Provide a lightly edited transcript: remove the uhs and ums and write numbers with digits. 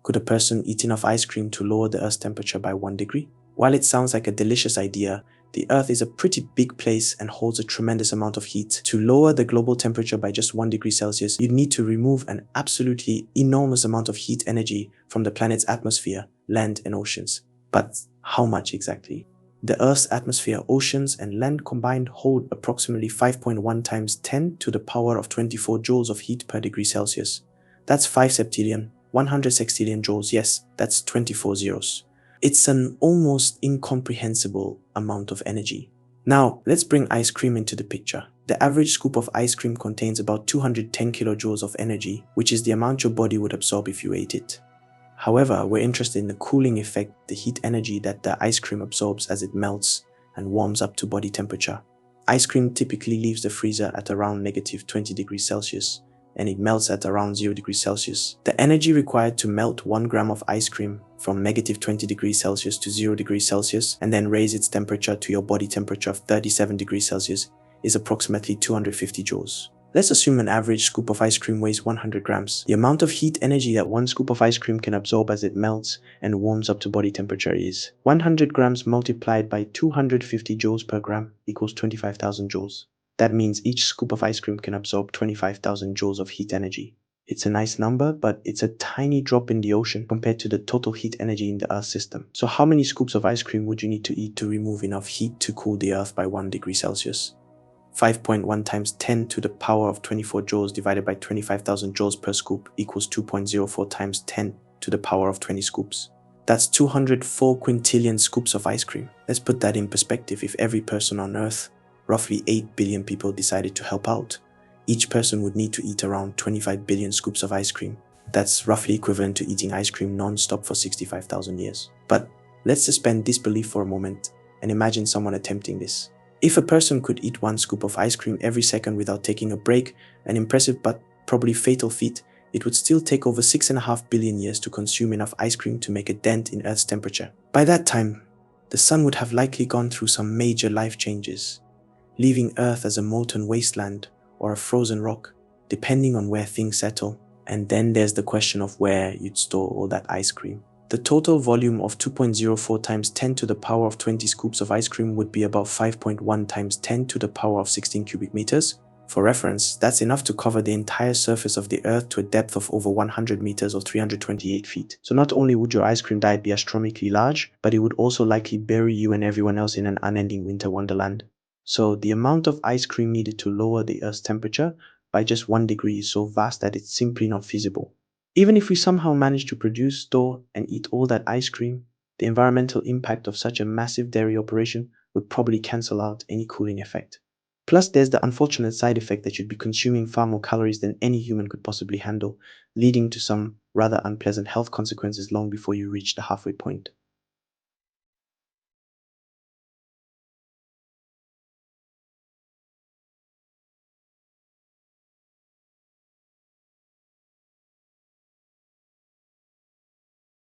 Could a person eat enough ice cream to lower the Earth's temperature by 1 degree? While it sounds like a delicious idea, the Earth is a pretty big place and holds a tremendous amount of heat. To lower the global temperature by just 1 degree Celsius, you'd need to remove an absolutely enormous amount of heat energy from the planet's atmosphere, land, and oceans. But how much exactly? The Earth's atmosphere, oceans, and land combined hold approximately 5.1 times 10 to the power of 24 joules of heat per degree Celsius. That's 5 septillion, 100 sextillion joules. Yes, that's 24 zeros. It's an almost incomprehensible amount of energy. Now, let's bring ice cream into the picture. The average scoop of ice cream contains about 210 kilojoules of energy, which is the amount your body would absorb if you ate it. However, we're interested in the cooling effect, the heat energy that the ice cream absorbs as it melts and warms up to body temperature. Ice cream typically leaves the freezer at around -20 degrees Celsius, and it melts at around 0 degrees Celsius. The energy required to melt 1 gram of ice cream from -20 degrees Celsius to 0 degrees Celsius and then raise its temperature to your body temperature of 37 degrees Celsius is approximately 250 joules. Let's assume an average scoop of ice cream weighs 100 grams. The amount of heat energy that one scoop of ice cream can absorb as it melts and warms up to body temperature is 100 grams multiplied by 250 joules per gram equals 25,000 joules. That means each scoop of ice cream can absorb 25,000 joules of heat energy. It's a nice number, but it's a tiny drop in the ocean compared to the total heat energy in the Earth system. So how many scoops of ice cream would you need to eat to remove enough heat to cool the Earth by 1 degree Celsius? 5.1 times 10 to the power of 24 joules divided by 25,000 joules per scoop equals 2.04 times 10 to the power of 20 scoops. That's 204 quintillion scoops of ice cream. Let's put that in perspective. If every person on Earth, roughly 8 billion people, decided to help out, each person would need to eat around 25 billion scoops of ice cream. That's roughly equivalent to eating ice cream non-stop for 65,000 years. But let's suspend disbelief for a moment and imagine someone attempting this. If a person could eat 1 scoop of ice cream every second without taking a break, an impressive but probably fatal feat, it would still take over 6.5 billion years to consume enough ice cream to make a dent in Earth's temperature. By that time, the sun would have likely gone through some major life changes, leaving Earth as a molten wasteland or a frozen rock, depending on where things settle. And then there's the question of where you'd store all that ice cream. The total volume of 2.04 times 10 to the power of 20 scoops of ice cream would be about 5.1 times 10 to the power of 16 cubic meters. For reference, that's enough to cover the entire surface of the Earth to a depth of over 100 meters or 328 feet. So not only would your ice cream diet be astronomically large, but it would also likely bury you and everyone else in an unending winter wonderland. So the amount of ice cream needed to lower the Earth's temperature by just 1 degree is so vast that it's simply not feasible. Even if we somehow manage to produce, store, and eat all that ice cream, the environmental impact of such a massive dairy operation would probably cancel out any cooling effect. Plus, there's the unfortunate side effect that you'd be consuming far more calories than any human could possibly handle, leading to some rather unpleasant health consequences long before you reach the halfway point.